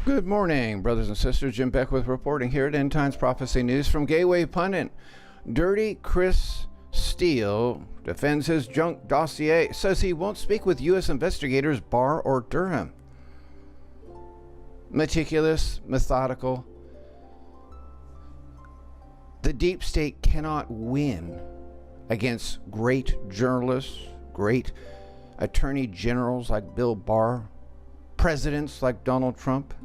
Good morning, brothers and sisters. Jim Beckwith reporting here at End Times Prophecy News from Gateway Pundit. Dirty Chris Steele defends his junk dossier, says he won't speak with U.S. investigators Barr or Durham. Meticulous, methodical. The deep state cannot win against great journalists, great attorney generals like Bill Barr, presidents like Donald Trump.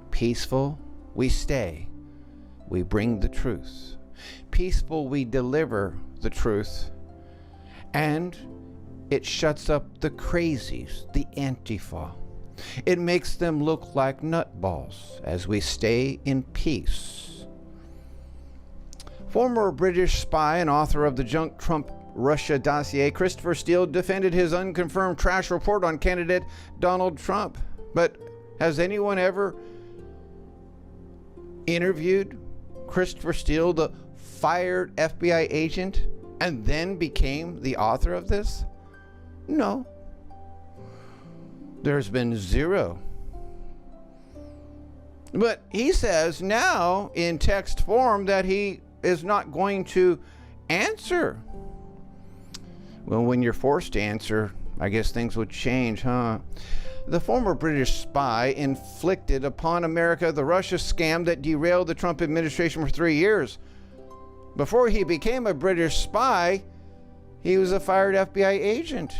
Peaceful, we stay. We bring the truth. Peaceful, we deliver the truth. And it shuts up the crazies, the Antifa. It makes them look like nutballs as we stay in peace. Former British spy and author of the junk Trump Russia dossier, Christopher Steele, defended his unconfirmed trash report on candidate Donald Trump. But has anyone ever interviewed Christopher Steele, the fired FBI agent, and then became the author of this? No. There's been zero. But he says now in text form that he is not going to answer. Well, when you're forced to answer, I guess things would change, huh? The former British spy inflicted upon America the Russia scam that derailed the Trump administration for 3 years. Before he became a British spy, he was a fired FBI agent.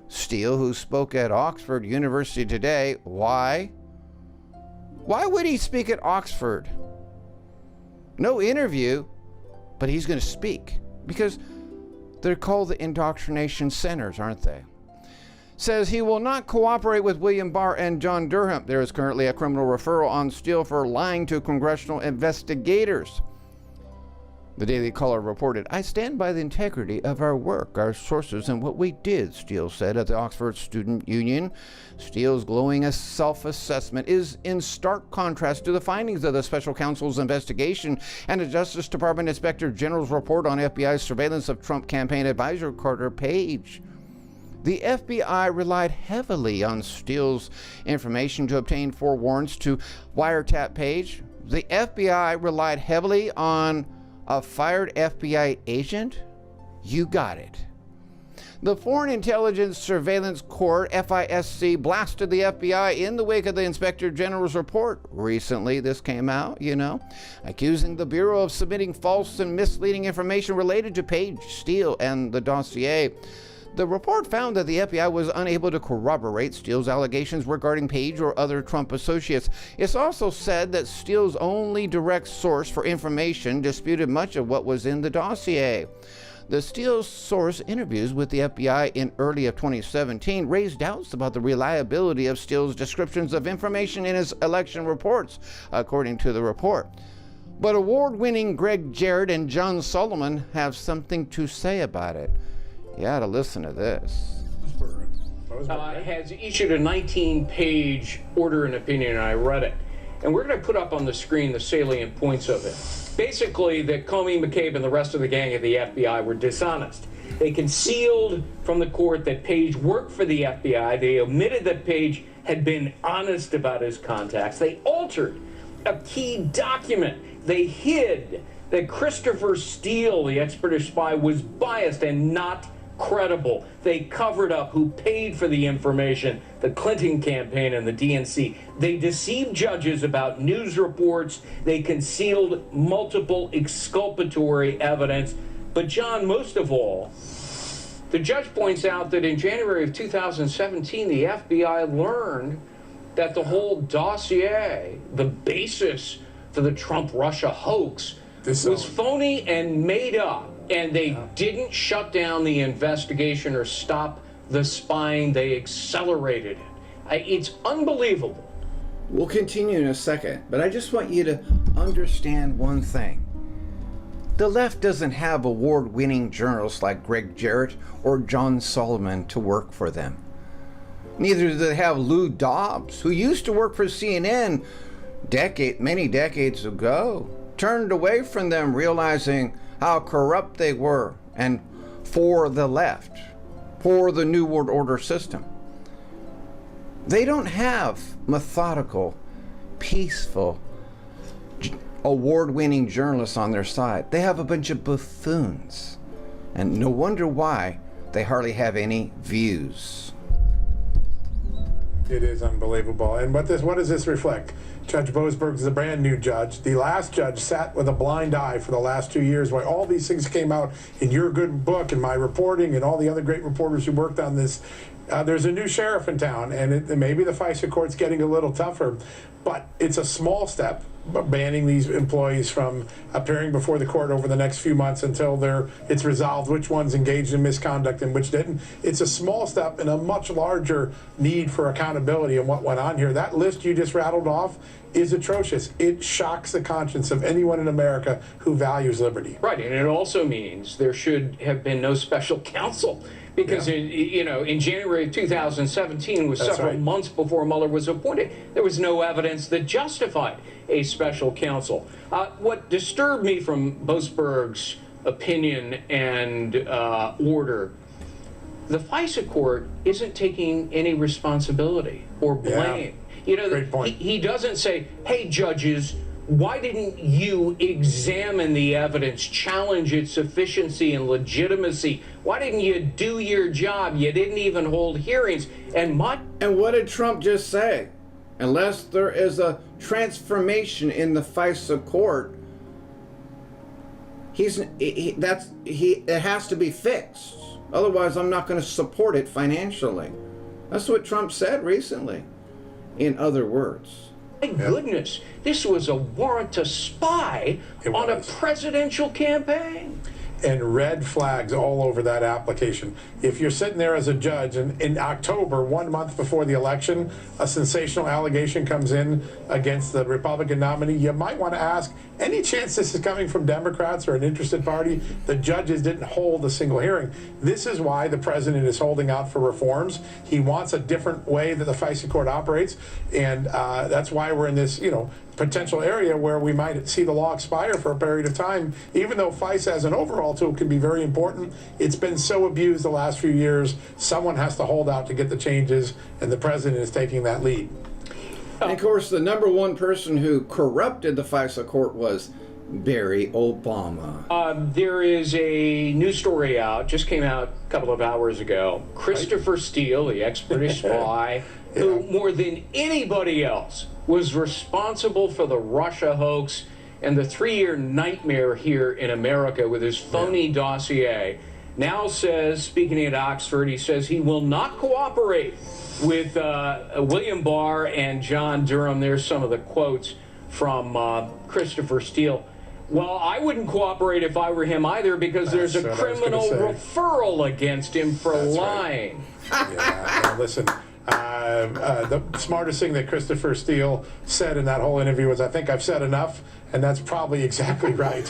Steele, who spoke at Oxford University today, why? Why would he speak at Oxford? No interview, but he's going to speak because they're called the indoctrination centers, aren't they? Says he will not cooperate with William Barr and John Durham. There is currently a criminal referral on Steele for lying to congressional investigators. The Daily Caller reported, "I stand by the integrity of our work, our sources, and what we did," Steele said at the Oxford Student Union. Steele's glowing self-assessment is in stark contrast to the findings of the special counsel's investigation and the Justice Department Inspector General's report on FBI's surveillance of Trump campaign advisor Carter Page. The FBI relied heavily on Steele's information to obtain 4 warrants to wiretap Page. The FBI relied heavily on a fired FBI agent? You got it. The Foreign Intelligence Surveillance Court, FISC, blasted the FBI in the wake of the Inspector General's report. Recently, this came out, accusing the Bureau of submitting false and misleading information related to Page, Steele, and the dossier. The report found that the FBI was unable to corroborate Steele's allegations regarding Page or other Trump associates. It's also said that Steele's only direct source for information disputed much of what was in the dossier. The Steele source interviews with the FBI in early of 2017 raised doubts about the reliability of Steele's descriptions of information in his election reports, according to the report. But award-winning Gregg, Jarrett, and John Sullivan have something to say about it. You ought to listen to this. Boasberg has issued a 19-page order and opinion, and I read it. And we're going to put up on the screen the salient points of it. Basically, that Comey, McCabe, and the rest of the gang at the FBI were dishonest. They concealed from the court that Page worked for the FBI. They omitted that Page had been honest about his contacts. They altered a key document. They hid that Christopher Steele, the ex-British spy, was biased and not credible. They covered up who paid for the information, the Clinton campaign and the DNC. They deceived judges about news reports. They concealed multiple exculpatory evidence. But John, most of all, the judge points out that in January of 2017, the FBI learned that the whole dossier, the basis for the Trump-Russia hoax, was phony and made up. And they didn't shut down the investigation or stop the spying. They accelerated it. It's unbelievable. We'll continue in a second, but I just want you to understand one thing. The left doesn't have award-winning journalists like Gregg, Jarrett, or John Sullivan to work for them. Neither do they have Lou Dobbs, who used to work for CNN many decades ago, turned away from them realizing how corrupt they were and for the left, for the New World Order system. They don't have methodical, peaceful, award-winning journalists on their side. They have a bunch of buffoons. And no wonder why they hardly have any views. It is unbelievable. And what does this reflect? Judge Boasberg is a brand new judge. The last judge sat with a blind eye for the last 2 years while all these things came out in your good book and my reporting and all the other great reporters who worked on this. There's a new sheriff in town, and maybe the FISA court's getting a little tougher, but it's a small step, banning these employees from appearing before the court over the next few months until it's resolved which ones engaged in misconduct and which didn't. It's a small step in a much larger need for accountability and what went on here. That list you just rattled off is atrocious. It shocks the conscience of anyone in America who values liberty. Right, and it also means there should have been no special counsel. Because, in January of 2017, was several months before Mueller was appointed, there was no evidence that justified a special counsel. What disturbed me from Boasberg's opinion and order, the FISA court isn't taking any responsibility or blame. Great point. He doesn't say, hey, judges, why didn't you examine the evidence, challenge its sufficiency and legitimacy? Why didn't you do your job? You didn't even hold hearings. And what did Trump just say? Unless there is a transformation in the FISA court, it has to be fixed. Otherwise, I'm not going to support it financially. That's what Trump said recently. In other words. My goodness, this was a warrant to spy on a presidential campaign. And red flags all over that application. If you're sitting there as a judge and in October, 1 month before the election, a sensational allegation comes in against the Republican nominee, you might want to ask, any chance this is coming from Democrats or an interested party? The judges didn't hold a single hearing. This is why the president is holding out for reforms. He wants a different way that the FISA court operates, and that's why we're in this, potential area where we might see the law expire for a period of time. Even though FISA as an overall tool can be very important, it's been so abused the last few years. Someone has to hold out to get the changes, and the president is taking that lead. And of course, the number one person who corrupted the FISA court was Barry Obama. There is a new story out, just came out a couple of hours ago. Christopher Steele, the ex-British spy, who more than anybody else was responsible for the Russia hoax and the 3-year nightmare here in America with his phony dossier, now says, speaking at Oxford, he says he will not cooperate with William Barr and John Durham. There's some of the quotes from Christopher Steele. Well, I wouldn't cooperate if I were him either, because there's a criminal referral against him for lying. Yeah, listen. The smartest thing that Christopher Steele said in that whole interview was, I think I've said enough, and that's probably exactly right.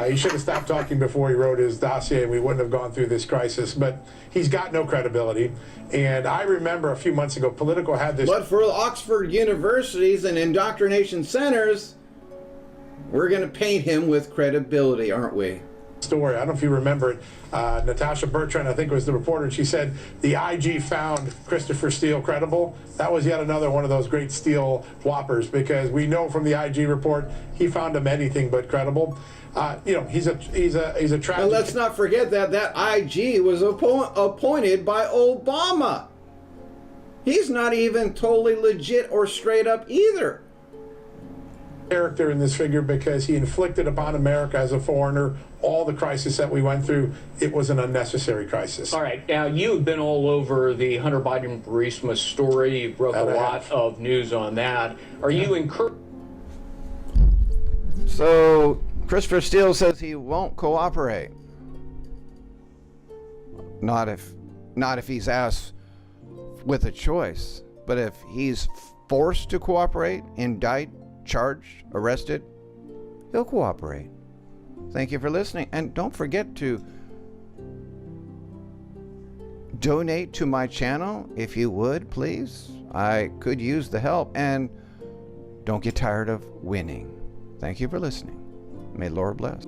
He should have stopped talking before he wrote his dossier, and we wouldn't have gone through this crisis. But he's got no credibility. And I remember a few months ago, Politico had this... But for Oxford universities and indoctrination centers, we're going to paint him with credibility, aren't we? Story. I don't know if you remember it. Natasha Bertrand, I think, was the reporter, and she said the IG found Christopher Steele credible. That was yet another one of those great Steele whoppers, because we know from the IG report he found him anything but credible. He's a tragic. And let's not forget that IG was appointed by Obama. He's not even totally legit or straight up either. Character in this figure, because he inflicted upon America as a foreigner all the crisis that we went through. It was an unnecessary crisis. All right, now you've been all over the Hunter Biden Burisma story. You've broke a lot of news on that. Are you encouraged? So Christopher Steele says he won't cooperate. Not if he's asked with a choice, but if he's forced to cooperate, indict, charged, arrested, he'll cooperate. Thank you for listening, and don't forget to donate to my channel if you would, please. I could use the help, and don't get tired of winning. Thank you for listening. May the Lord bless.